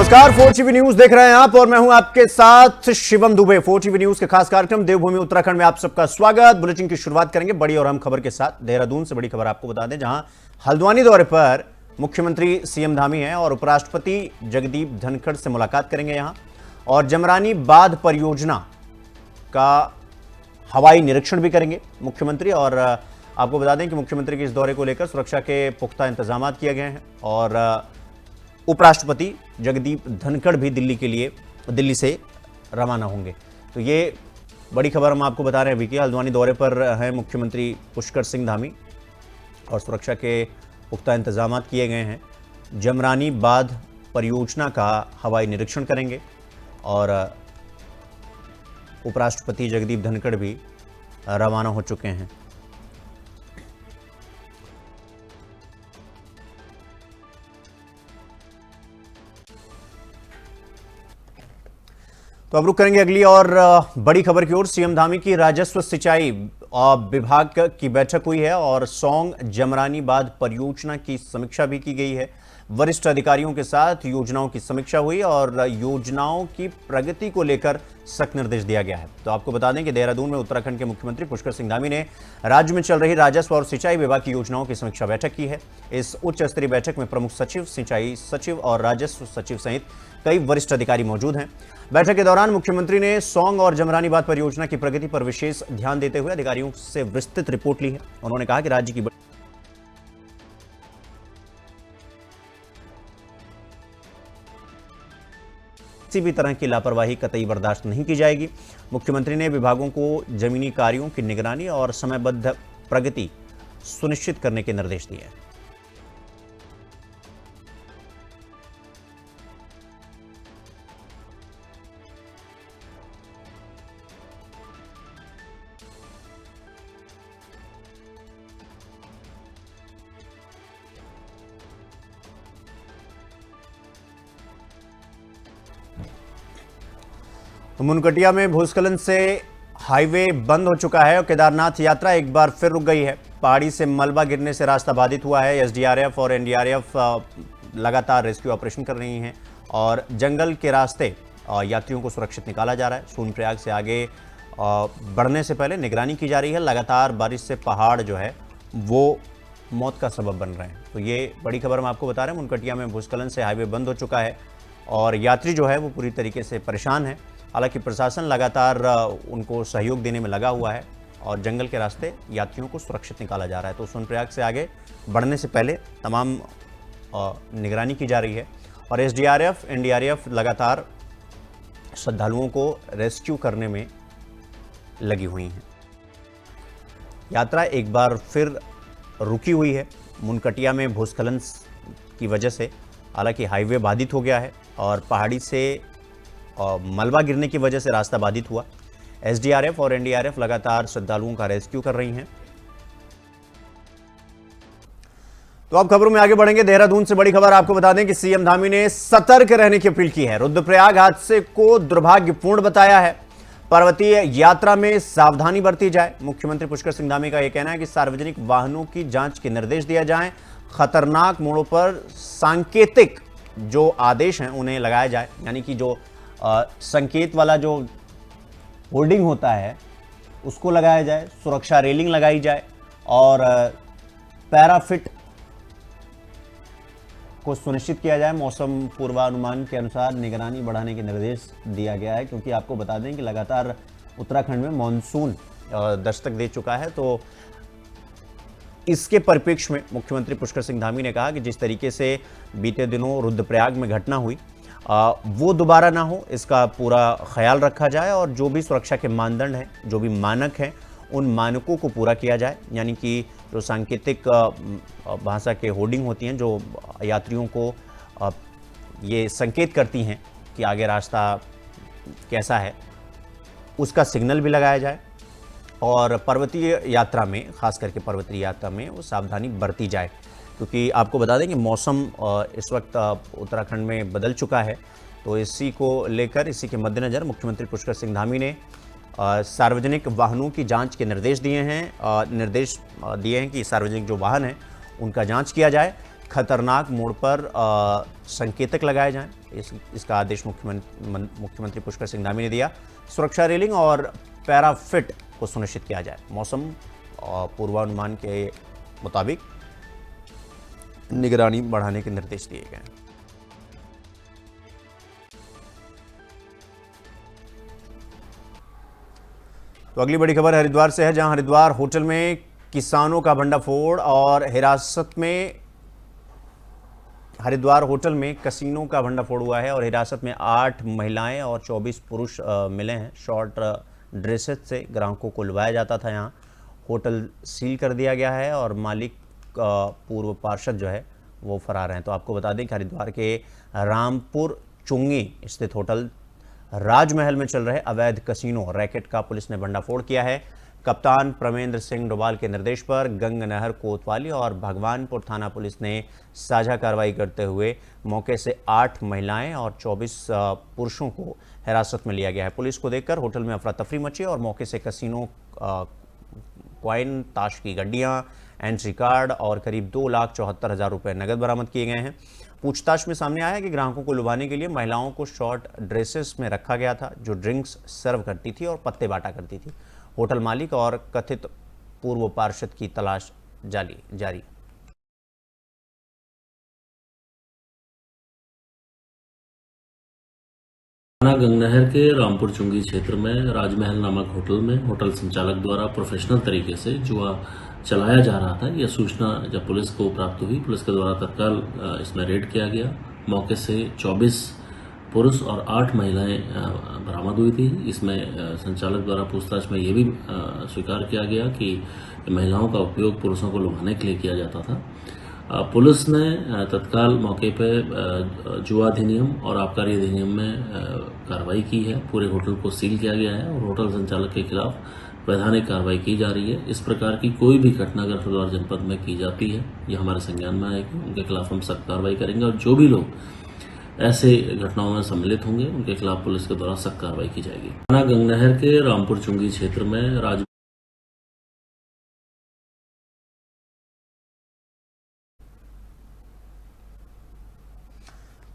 नमस्कार, 4TV news देख रहे हैं आप और मैं हूं आपके साथ शिवम दुबे। 4TV न्यूज के खास कार्यक्रम देवभूमि उत्तराखंड में आप सबका स्वागत। बुलेटिन की शुरुआत करेंगे बड़ी और अहम खबर के साथ। देहरादून से बड़ी खबर आपको बता दें, जहां हल्द्वानी दौरे पर मुख्यमंत्री सीएम धामी हैं और उपराष्ट्रपति जगदीप धनखड़ से मुलाकात करेंगे यहां, और जमरानी बांध परियोजना का हवाई निरीक्षण भी करेंगे मुख्यमंत्री। और आपको बता दें कि मुख्यमंत्री के इस दौरे को लेकर सुरक्षा के पुख्ता इंतजाम किए गए हैं और उपराष्ट्रपति जगदीप धनखड़ भी दिल्ली से रवाना होंगे। तो ये बड़ी खबर हम आपको बता रहे हैं। विकी हल्द्वानी दौरे पर हैं मुख्यमंत्री पुष्कर सिंह धामी और सुरक्षा के पुख्ता इंतजाम किए गए हैं। जमरानी बांध परियोजना का हवाई निरीक्षण करेंगे और उपराष्ट्रपति जगदीप धनखड़ भी रवाना हो चुके हैं। तो अब रुक करेंगे अगली और बड़ी खबर की ओर। सीएम धामी की राजस्व सिंचाई विभाग की बैठक हुई है और सौंग जमरानी बांध परियोजना की समीक्षा भी की गई है। वरिष्ठ अधिकारियों के साथ योजनाओं की समीक्षा हुई और योजनाओं की प्रगति को लेकर सख्त निर्देश दिया गया है। तो आपको बता दें कि देहरादून में उत्तराखंड के मुख्यमंत्री पुष्कर सिंह धामी ने राज्य में चल रही राजस्व और सिंचाई विभाग की योजनाओं की समीक्षा बैठक की है। इस उच्च स्तरीय बैठक में प्रमुख सचिव, सिंचाई सचिव और राजस्व सचिव सहित कई वरिष्ठ अधिकारी मौजूद हैं। बैठक के दौरान मुख्यमंत्री ने सौंग और जमरानी बांध परियोजना की प्रगति पर विशेष ध्यान देते हुए अधिकारियों से विस्तृत रिपोर्ट ली है। उन्होंने कहा कि राज्य की किसी भी तरह की लापरवाही कतई बर्दाश्त नहीं की जाएगी। मुख्यमंत्री ने विभागों को जमीनी कार्यों की निगरानी और समयबद्ध प्रगति सुनिश्चित करने के निर्देश दिए हैं। तो मुनकटिया में भूस्खलन से हाईवे बंद हो चुका है और केदारनाथ यात्रा एक बार फिर रुक गई है। पहाड़ी से मलबा गिरने से रास्ता बाधित हुआ है। एसडीआरएफ और एनडीआरएफ लगातार रेस्क्यू ऑपरेशन कर रही हैं और जंगल के रास्ते यात्रियों को सुरक्षित निकाला जा रहा है। सोनप्रयाग से आगे बढ़ने से पहले निगरानी की जा रही है। लगातार बारिश से पहाड़ जो है वो मौत का सबब बन रहे हैं। तो ये बड़ी खबर हम आपको बता रहे हैं। मुनकटिया में भूस्खलन से हाईवे बंद हो चुका है और यात्री जो है वो पूरी तरीके से परेशान है। हालांकि प्रशासन लगातार उनको सहयोग देने में लगा हुआ है और जंगल के रास्ते यात्रियों को सुरक्षित निकाला जा रहा है। तो सोनप्रयाग से आगे बढ़ने से पहले तमाम निगरानी की जा रही है और एसडीआरएफ, एनडीआरएफ लगातार श्रद्धालुओं को रेस्क्यू करने में लगी हुई हैं। यात्रा एक बार फिर रुकी हुई है मुनकटिया में भूस्खलन की वजह से। हालांकि हाईवे बाधित हो गया है और पहाड़ी से मलबा गिरने की वजह से रास्ता बाधित हुआ। एसडीआरएफ और एनडीआरएफ लगातार श्रद्धालुओं का रेस्क्यू कर रही हैं। तो अब खबरों में आगे बढ़ेंगे। देहरादून से बड़ी खबर आपको बता दें कि सीएम धामी ने सतर्क रहने की अपील की है। रुद्रप्रयाग हादसे को दुर्भाग्यपूर्ण बताया है। पर्वतीय यात्रा में सावधानी बरती जाए। मुख्यमंत्री पुष्कर सिंह धामी का यह कहना है कि सार्वजनिक वाहनों की जांच के निर्देश दिया जाए। खतरनाक मोड़ों पर सांकेतिक जो आदेश हैं उन्हें लगाया जाए, यानी कि जो संकेत वाला जो होर्डिंग होता है उसको लगाया जाए, सुरक्षा रेलिंग लगाई जाए और पैराफिट को सुनिश्चित किया जाए। मौसम पूर्वानुमान के अनुसार निगरानी बढ़ाने के निर्देश दिया गया है, क्योंकि आपको बता दें कि लगातार उत्तराखंड में मानसून दस्तक दे चुका है। तो इसके परिप्रेक्ष्य में मुख्यमंत्री पुष्कर सिंह धामी ने कहा कि जिस तरीके से बीते दिनों रुद्रप्रयाग में घटना हुई वो दोबारा ना हो, इसका पूरा ख्याल रखा जाए और जो भी सुरक्षा के मानदंड हैं, जो भी मानक हैं, उन मानकों को पूरा किया जाए। यानी कि जो सांकेतिक भाषा के होर्डिंग होती हैं जो यात्रियों को ये संकेत करती हैं कि आगे रास्ता कैसा है, उसका सिग्नल भी लगाया जाए और पर्वतीय यात्रा में, खास करके पर्वतीय यात्रा में वो सावधानी बरती जाए। क्योंकि आपको बता दें कि मौसम इस वक्त उत्तराखंड में बदल चुका है। तो इसी को लेकर, इसी के मद्देनज़र मुख्यमंत्री पुष्कर सिंह धामी ने सार्वजनिक वाहनों की जांच के निर्देश दिए हैं। निर्देश दिए हैं कि सार्वजनिक जो वाहन हैं उनका जांच किया जाए खतरनाक मोड़ पर संकेतक लगाए जाएं। इसका आदेश मुख्यमंत्री पुष्कर सिंह धामी ने दिया। सुरक्षा रेलिंग और पैराफिट को सुनिश्चित किया जाए। मौसम पूर्वानुमान के मुताबिक निगरानी बढ़ाने के निर्देश दिए गए। तो अगली बड़ी खबर हरिद्वार से है, जहां हरिद्वार होटल में किसानों का भंडाफोड़ और हरिद्वार होटल में कसीनों का भंडाफोड़ हुआ है और हिरासत में 8 महिलाएं और 24 पुरुष मिले हैं। शॉर्ट ड्रेसेस से ग्राहकों को लुभाया जाता था। यहां होटल सील कर दिया गया है और मालिक पूर्व पार्षद जो है वो फरार हैं। तो आपको बता दें कि हरिद्वार के रामपुर चुंगी स्थित होटल राजमहल में चल रहे अवैध कसीनो रैकेट का पुलिस ने भंडाफोड़ किया है। कप्तान प्रमेंद्र सिंह डोभाल के निर्देश पर गंगनहर कोतवाली और भगवानपुर थाना पुलिस ने साझा कार्रवाई करते हुए मौके से 8 महिलाएं और 24 पुरुषों को हिरासत में लिया गया है। पुलिस को देखकर होटल में अफरा तफरी मची और मौके से कसीनो, कॉइन, ताश की गड्डियां, एंट्री कार्ड और करीब 2,74,000 रुपए नगद बरामद किए गए हैं। पूछताछ में सामने आया कि ग्राहकों को लुभाने के लिए महिलाओं को शॉर्ट ड्रेसेस में रखा गया था, जो ड्रिंक्स सर्व करती थी और पत्ते बांटा करती थी। होटल मालिक और कथित पूर्व पार्षद की तलाश जारी। गंगनहर के रामपुर चुंगी क्षेत्र में राजमहल नामक होटल में होटल संचालक द्वारा प्रोफेशनल तरीके से जुआ चलाया जा रहा था। यह सूचना जब पुलिस को प्राप्त हुई, पुलिस के द्वारा तत्काल इसमें रेड किया गया। मौके से 24 पुरुष और 8 महिलाएं बरामद हुई थी। इसमें संचालक द्वारा पूछताछ में यह भी स्वीकार किया गया कि महिलाओं का उपयोग पुरुषों को लुभाने के लिए किया जाता था। पुलिस ने तत्काल मौके पर जुआ अधिनियम और आबकारी अधिनियम में कार्रवाई की है। पूरे होटल को सील किया गया है और होटल संचालक के खिलाफ वैधानिक कार्रवाई की जा रही है। इस प्रकार की कोई भी घटना अगर हरिद्वार जनपद में की जाती है, ये हमारे संज्ञान में आएगी। उनके खिलाफ हम सख्त कार्रवाई करेंगे और जो भी लोग ऐसे घटनाओं में सम्मिलित होंगे उनके खिलाफ पुलिस के द्वारा सख्त कार्रवाई की जाएगी। गंगनहर के रामपुर चुंगी क्षेत्र में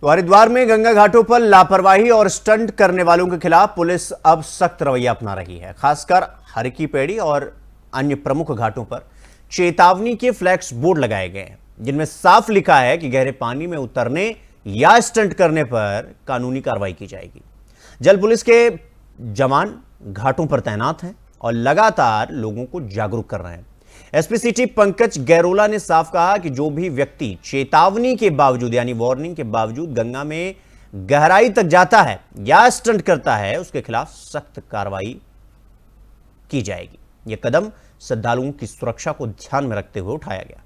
तो हरिद्वार में गंगा घाटों पर लापरवाही और स्टंट करने वालों के खिलाफ पुलिस अब सख्त रवैया अपना रही है। खासकर हरकी पेड़ी और अन्य प्रमुख घाटों पर चेतावनी के फ्लैक्स बोर्ड लगाए गए हैं, जिनमें साफ लिखा है कि गहरे पानी में उतरने या स्टंट करने पर कानूनी कार्रवाई की जाएगी। जल पुलिस के जवान घाटों पर तैनात हैं और लगातार लोगों को जागरूक कर रहे हैं। एसपी सिटी पंकज गैरोला ने साफ कहा कि जो भी व्यक्ति चेतावनी के बावजूद यानी वार्निंग के बावजूद गंगा में गहराई तक जाता है या स्टंट करता है, उसके खिलाफ सख्त कार्रवाई की जाएगी। यह कदम श्रद्धालुओं की सुरक्षा को ध्यान में रखते हुए उठाया गया।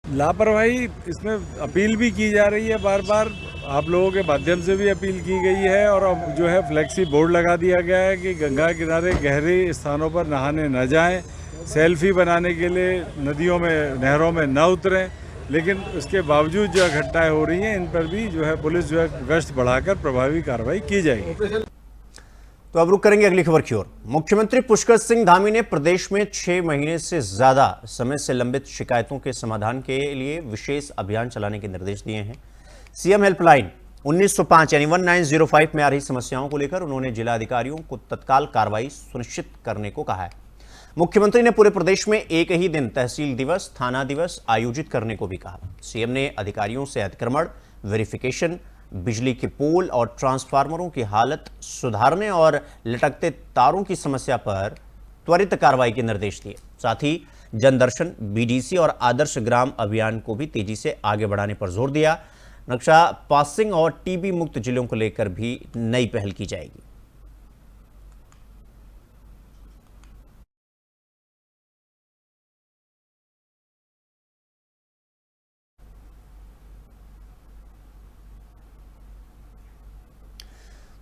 लापरवाही इसमें अपील भी की जा रही है, बार बार आप लोगों के माध्यम से भी अपील की गई है और अब जो है फ्लेक्सी बोर्ड लगा दिया गया है कि गंगा किनारे गहरे स्थानों पर नहाने न जाएं, सेल्फी बनाने के लिए नदियों में, नहरों में न उतरें। लेकिन उसके बावजूद जो घटनाएं हो रही हैं, इन पर भी जो है पुलिस जो है गश्त बढ़ाकर प्रभावी कार्रवाई की जाएगी। तो अब रुक करेंगे अगली खबर की ओर। मुख्यमंत्री पुष्कर सिंह धामी ने प्रदेश में 6 महीने से ज्यादा समय से लंबित शिकायतों के समाधान के लिए विशेष अभियान चलाने के निर्देश दिए हैं। सीएम हेल्पलाइन 1905 यानी 1905 में आ रही समस्याओं को लेकर उन्होंने जिला अधिकारियों को तत्काल कार्रवाई सुनिश्चित करने को कहा है। मुख्यमंत्री ने पूरे प्रदेश में एक ही दिन तहसील दिवस, थाना दिवस आयोजित करने को भी कहा। सीएम ने अधिकारियों से अतिक्रमण, वेरिफिकेशन, बिजली के पोल और ट्रांसफार्मरों की हालत सुधारने और लटकते तारों की समस्या पर त्वरित कार्रवाई के निर्देश दिए। साथ ही जनदर्शन, बीडीसी और आदर्श ग्राम अभियान को भी तेजी से आगे बढ़ाने पर जोर दिया। नक्शा पासिंग और टीबी मुक्त जिलों को लेकर भी नई पहल की जाएगी।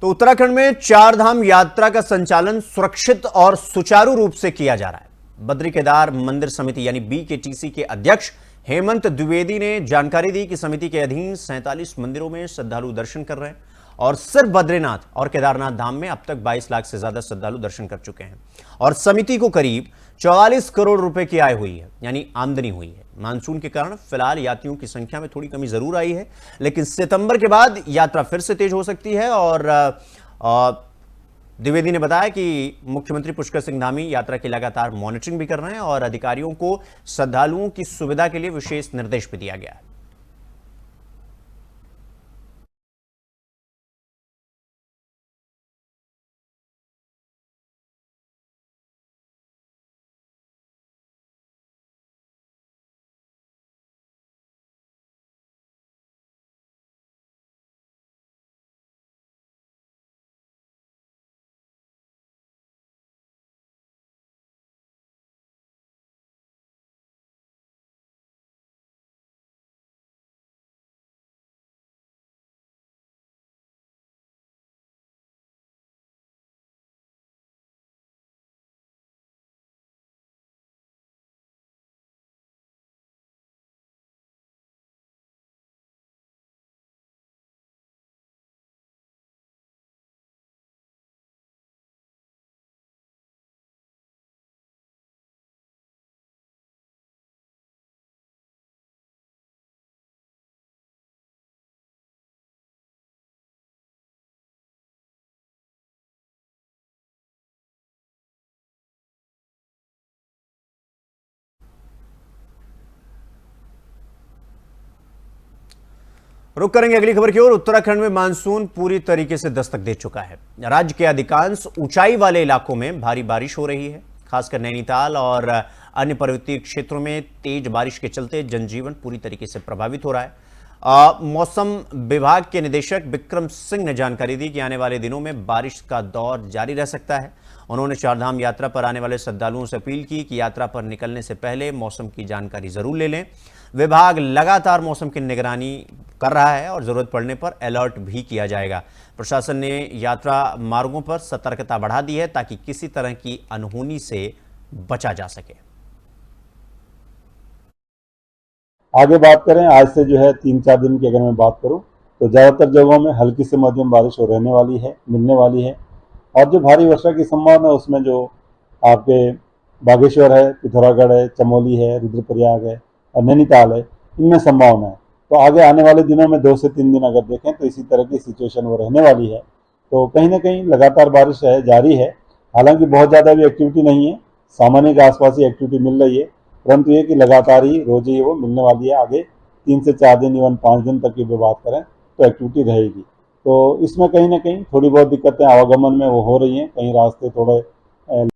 तो उत्तराखंड में 4 धाम यात्रा का संचालन सुरक्षित और सुचारू रूप से किया जा रहा है। बद्री केदार मंदिर समिति यानी BKTC के अध्यक्ष हेमंत द्विवेदी ने जानकारी दी कि समिति के अधीन 47 मंदिरों में श्रद्धालु दर्शन कर रहे हैं और सिर्फ बद्रीनाथ और केदारनाथ धाम में अब तक 22 लाख से ज्यादा श्रद्धालु दर्शन कर चुके हैं और समिति को करीब 44 करोड़ रुपए की आय हुई है, यानी आमदनी हुई है। मानसून के कारण फिलहाल यात्रियों की संख्या में थोड़ी कमी जरूर आई है, लेकिन सितंबर के बाद यात्रा फिर से तेज हो सकती है। और द्विवेदी ने बताया कि मुख्यमंत्री पुष्कर सिंह धामी यात्रा की लगातार मॉनिटरिंग भी कर रहे हैं और अधिकारियों को श्रद्धालुओं की सुविधा के लिए विशेष निर्देश भी दिया गया है। रुक करेंगे अगली खबर की ओर। उत्तराखंड में मानसून पूरी तरीके से दस्तक दे चुका है। राज्य के अधिकांश ऊंचाई वाले इलाकों में भारी बारिश हो रही है, खासकर नैनीताल और अन्य पर्वतीय क्षेत्रों में तेज बारिश के चलते जनजीवन पूरी तरीके से प्रभावित हो रहा है। मौसम विभाग के निदेशक विक्रम सिंह ने जानकारी दी कि आने वाले दिनों में बारिश का दौर जारी रह सकता है। उन्होंने चारधाम यात्रा पर आने वाले श्रद्धालुओं से अपील की कि यात्रा पर निकलने से पहले मौसम की जानकारी जरूर ले लें। विभाग लगातार मौसम की निगरानी कर रहा है और जरूरत पड़ने पर अलर्ट भी किया जाएगा। प्रशासन ने यात्रा मार्गों पर सतर्कता बढ़ा दी है ताकि किसी तरह की अनहोनी से बचा जा सके। आगे बात करें, आज से जो है 3-4 दिन की अगर मैं बात करूं तो ज़्यादातर जगहों में हल्की से मध्यम बारिश हो रहने वाली है, मिलने वाली है। और जो भारी वर्षा की संभावना है उसमें जो आपके बागेश्वर है, पिथौरागढ़ है, चमोली है, रुद्रप्रयाग है और नैनीताल है, इनमें संभावना है। तो आगे आने वाले दिनों में 2 से 3 दिन अगर देखें तो इसी तरह की सिचुएशन वो रहने वाली है। तो कहीं ना कहीं लगातार बारिश है, जारी है। हालांकि बहुत ज़्यादा भी एक्टिविटी नहीं है, सामान्य के आसपास ही एक्टिविटी मिल रही है, परंतु ये कि लगातार ही रोज ही वो मिलने वाली है। आगे 3 से 4 दिन, इवन 5 दिन तक की भी बात करें तो एक्टिविटी रहेगी। तो इसमें कहीं ना कहीं थोड़ी बहुत दिक्कतें आवागमन में वो हो रही हैं, कहीं रास्ते थोड़े